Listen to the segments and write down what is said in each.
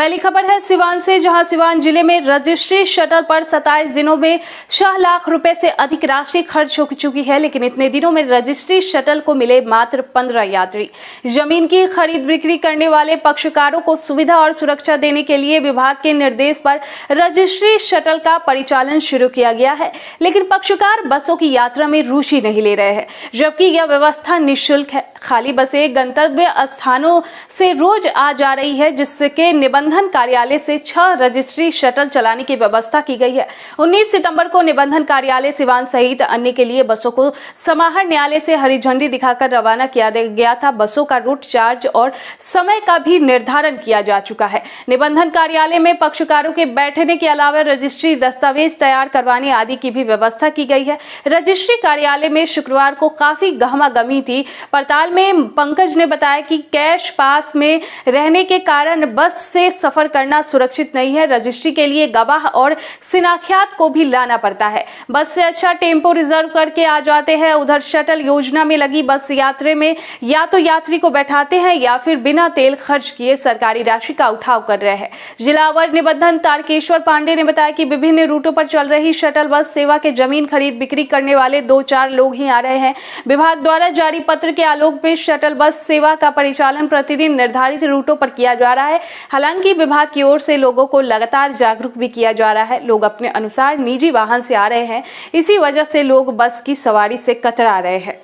पहली खबर है सिवान से, जहां सिवान जिले में रजिस्ट्री शटल पर 27 दिनों में 6 लाख रुपए से अधिक राशि खर्च हो चुकी है, लेकिन इतने दिनों में रजिस्ट्री शटल को मिले मात्र 15 यात्री। जमीन की खरीद बिक्री करने वाले पक्षकारों को सुविधा और सुरक्षा देने के लिए विभाग के निर्देश पर रजिस्ट्री शटल का परिचालन शुरू किया गया है, लेकिन पक्षकार बसों की यात्रा में रुचि नहीं ले रहे हैं, जबकि यह व्यवस्था निःशुल्क है। खाली बसें गंतव्य स्थानों से रोज आ जा रही है, जिसके निबंधन कार्यालय से 6 रजिस्ट्री शटल चलाने की व्यवस्था की गई है। 19 सितंबर को निबंधन कार्यालय सिवान सहित अन्य के लिए बसों को समाहर न्यायालय से हरी झंडी दिखाकर रवाना किया गया था। बसों का रूट, चार्ज और समय का भी निर्धारण किया जा चुका है। निबंधन कार्यालय में पक्षकारों के बैठने के अलावा रजिस्ट्री दस्तावेज तैयार करवाने आदि की भी व्यवस्था की गई है। रजिस्ट्री कार्यालय में शुक्रवार को काफी गहमागमी थी। पड़ताल में पंकज ने बताया कि कैश पास में रहने के कारण बस से सफर करना सुरक्षित नहीं है। रजिस्ट्री के लिए गवाह और शिनाख्यात को भी लाना पड़ता है। बस से अच्छा टेम्पो रिजर्व करके आ जाते हैं। उधर शटल योजना में लगी बस यात्रा में या तो यात्री को बैठाते हैं या फिर बिना तेल खर्च किए सरकारी राशि का उठाव कर रहे हैं। जिला अवर निबंधन तारकेश्वर पांडे ने बताया कि विभिन्न रूटों पर चल रही शटल बस सेवा के जमीन खरीद बिक्री करने वाले 2-4 लोग ही आ रहे हैं। विभाग द्वारा जारी पत्र के आलोक में शटल बस सेवा का परिचालन प्रतिदिन निर्धारित रूटों पर किया जा रहा है। हालांकि विभाग की ओर से लोगों को लगातार जागरूक भी किया जा रहा है। लोग अपने अनुसार निजी वाहन से आ रहे हैं, इसी वजह से लोग बस की सवारी से कतरा रहे हैं।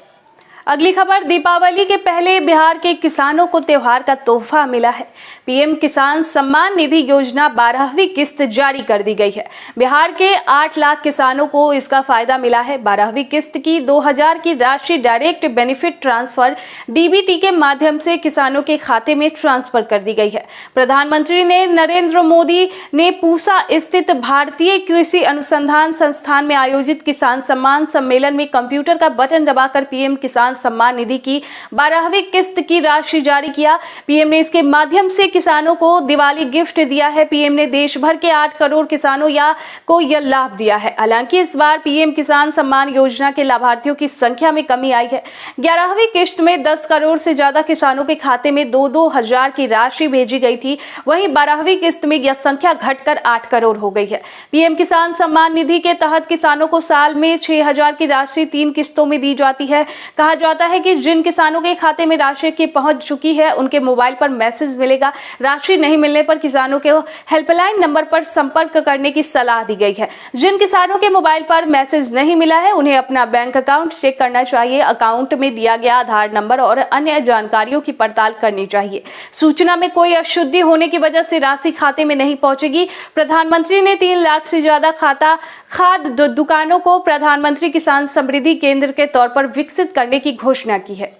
अगली खबर, दीपावली के पहले बिहार के किसानों को त्योहार का तोहफा मिला है। पीएम किसान सम्मान निधि योजना 12वीं किस्त जारी कर दी गई है। बिहार के 8 लाख किसानों को इसका फायदा मिला है। 12वीं किस्त की 2000 की राशि डायरेक्ट बेनिफिट ट्रांसफर डीबीटी के माध्यम से किसानों के खाते में ट्रांसफर कर दी गई है। प्रधानमंत्री नरेंद्र मोदी ने पूसा स्थित भारतीय कृषि अनुसंधान संस्थान में आयोजित किसान सम्मान सम्मेलन में कंप्यूटर का बटन दबाकर पीएम किसान सम्मान निधि की 12वीं किस्त की राशि जारी किया। पीएम ने इसके माध्यम से किसानों को दिवाली गिफ्ट दिया है। पीएम ने देश भर के 8 करोड़ किसानों को यह लाभ दिया है। हालांकि इस बार पीएम किसान सम्मान योजना के लाभार्थियों की संख्या में कमी आई है। 11वीं किस्त में 10 करोड़ से ज्यादा किसानों के खाते में 2-2 हजार की राशि भेजी गई थी। वहीं 12वीं किस्त में यह संख्या घटकर 8 करोड़ हो गई है। पीएम किसान सम्मान निधि के तहत किसानों को साल में 6000 की राशि 3 किस्तों में दी जाती है। कहा जाता है कि जिन किसानों के खाते में राशि की पहुंच चुकी है, उनके मोबाइल पर मैसेज मिलेगा। राशि नहीं मिलने पर किसानों के हेल्पलाइन नंबर पर संपर्क करने की सलाह दी गई है। जिन किसानों के मोबाइल पर मैसेज नहीं मिला है, उन्हें अपना बैंक अकाउंट चेक करना चाहिए। अकाउंट में दिया गया आधार नंबर और अन्य जानकारियों की पड़ताल करनी चाहिए। सूचना में कोई अशुद्धि होने की वजह से राशि खाते में नहीं पहुंचेगी। प्रधानमंत्री ने 3 लाख से ज्यादा खाद्य दुकानों को प्रधानमंत्री किसान समृद्धि केंद्र के तौर पर विकसित करने की घोषणा की है।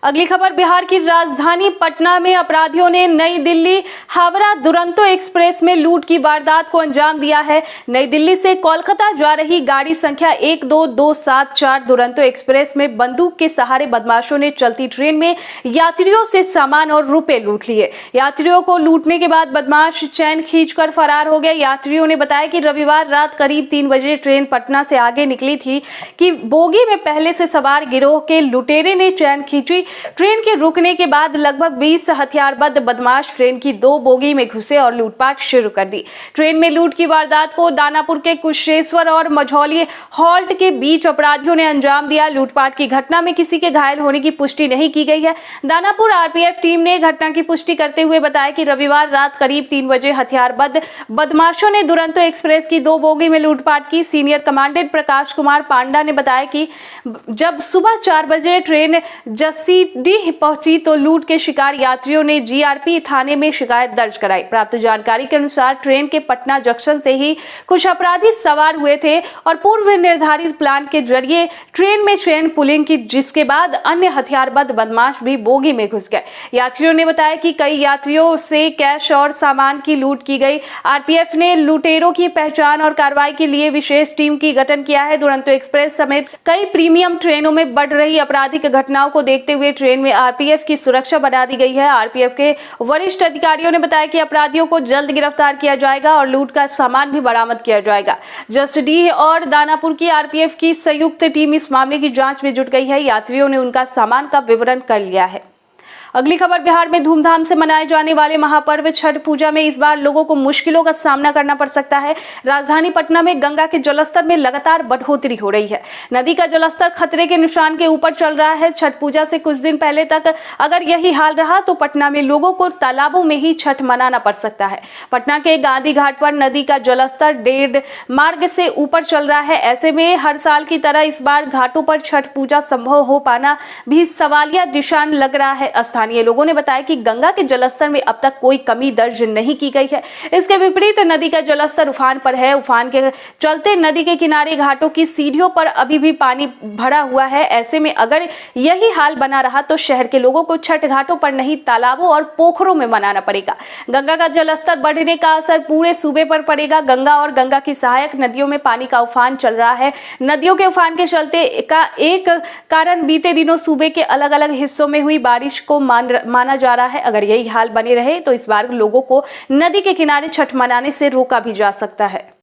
अगली खबर, बिहार की राजधानी पटना में अपराधियों ने नई दिल्ली हावड़ा दुरंतो एक्सप्रेस में लूट की वारदात को अंजाम दिया है। नई दिल्ली से कोलकाता जा रही गाड़ी संख्या 12274 दुरंतो एक्सप्रेस में बंदूक के सहारे बदमाशों ने चलती ट्रेन में यात्रियों से सामान और रुपए लूट लिए। यात्रियों को लूटने के बाद बदमाश चैन खींचकर फरार हो गए। यात्रियों ने बताया कि रविवार रात करीब 3 बजे ट्रेन पटना से आगे निकली थी कि बोगी में पहले से सवार गिरोह के लुटेरे ने चैन खींची। ट्रेन के रुकने के बाद लगभग 20 हथियारबंद बदमाश ट्रेन की 2 बोगी में घुसे और लूटपाट शुरू कर दी। ट्रेन में लूट की वारदात को दानापुर के कुशेश्वर और मझौली हॉल्ट के बीच अपराधियों ने अंजाम दिया। लूटपाट की घटना में किसी के घायल होने की पुष्टि नहीं की गई है। दानापुर आरपीएफ टीम ने घटना की पुष्टि करते हुए बताया कि रविवार रात करीब 3 बजे हथियारबंद बदमाशों ने दुरंतो एक्सप्रेस की 2 बोगी में लूटपाट की। सीनियर कमांडेंट प्रकाश कुमार पांडा ने बताया कि जब सुबह 4 बजे ट्रेन जसीडीह पहुंची तो लूट के शिकार यात्रियों ने जीआरपी थाने में शिकायत दर्ज कराई। प्राप्त जानकारी के अनुसार ट्रेन के पटना जंक्शन से ही कुछ अपराधी सवार हुए थे और पूर्व निर्धारित प्लान के जरिए ट्रेन में चेन पुलिंग की, जिसके बाद अन्य हथियारबंद बदमाश भी बोगी में घुस गए। यात्रियों ने बताया कि कई यात्रियों से कैश और सामान की लूट की गई। आरपीएफ ने लुटेरों की पहचान और कार्रवाई के लिए विशेष टीम की गठन किया है। दुरंतो एक्सप्रेस समेत कई प्रीमियम ट्रेनों में बढ़ रही आपराधिक घटनाओं को देखते हुए ट्रेन में आरपीएफ की सुरक्षा बढ़ा दी गई है। आरपीएफ के वरिष्ठ अधिकारियों ने बताया कि अपराधियों को जल्द गिरफ्तार किया जाएगा और लूट का सामान भी बरामद किया जाएगा। जसडीह और दानापुर की आरपीएफ की संयुक्त टीम इस मामले की जांच में जुट गई है। यात्रियों ने उनका सामान का विवरण कर लिया है। अगली खबर, बिहार में धूमधाम से मनाए जाने वाले महापर्व छठ पूजा में इस बार लोगों को मुश्किलों का सामना करना पड़ सकता है। राजधानी पटना में गंगा के जलस्तर में लगातार बढ़ोतरी हो रही है। नदी का जलस्तर खतरे के निशान के ऊपर चल रहा है। छठ पूजा से कुछ दिन पहले तक अगर यही हाल रहा तो पटना में लोगों को तालाबों में ही छठ मनाना पड़ सकता है। पटना के गांधी घाट पर नदी का जलस्तर 1.5 मार्ग से ऊपर चल रहा है। ऐसे में हर साल की तरह इस बार घाटों पर छठ पूजा संभव हो पाना भी सवालिया निशान लग रहा है। स्थानीय लोगों ने बताया कि गंगा के जलस्तर में अब तक कोई कमी दर्ज नहीं की गई है। इसके विपरीत नदी का जलस्तर उफान पर है। उफान के चलते नदी के किनारे घाटों की सीढ़ियों पर अभी भी पानी भरा हुआ है। ऐसे में अगर यही हाल बना रहा तो शहर के लोगों को छठ घाटों पर नहीं, तालाबों और पोखरों में मनाना पड़ेगा। गंगा का जलस्तर बढ़ने का असर पूरे सूबे पर पड़ेगा। गंगा और गंगा की सहायक नदियों में पानी का उफान चल रहा है। नदियों के उफान के चलते का एक कारण बीते दिनों सूबे के अलग अलग हिस्सों में हुई बारिश को माना जा रहा है। अगर यही हाल बने रहे तो इस बार लोगों को नदी के किनारे छठ मनाने से रोका भी जा सकता है।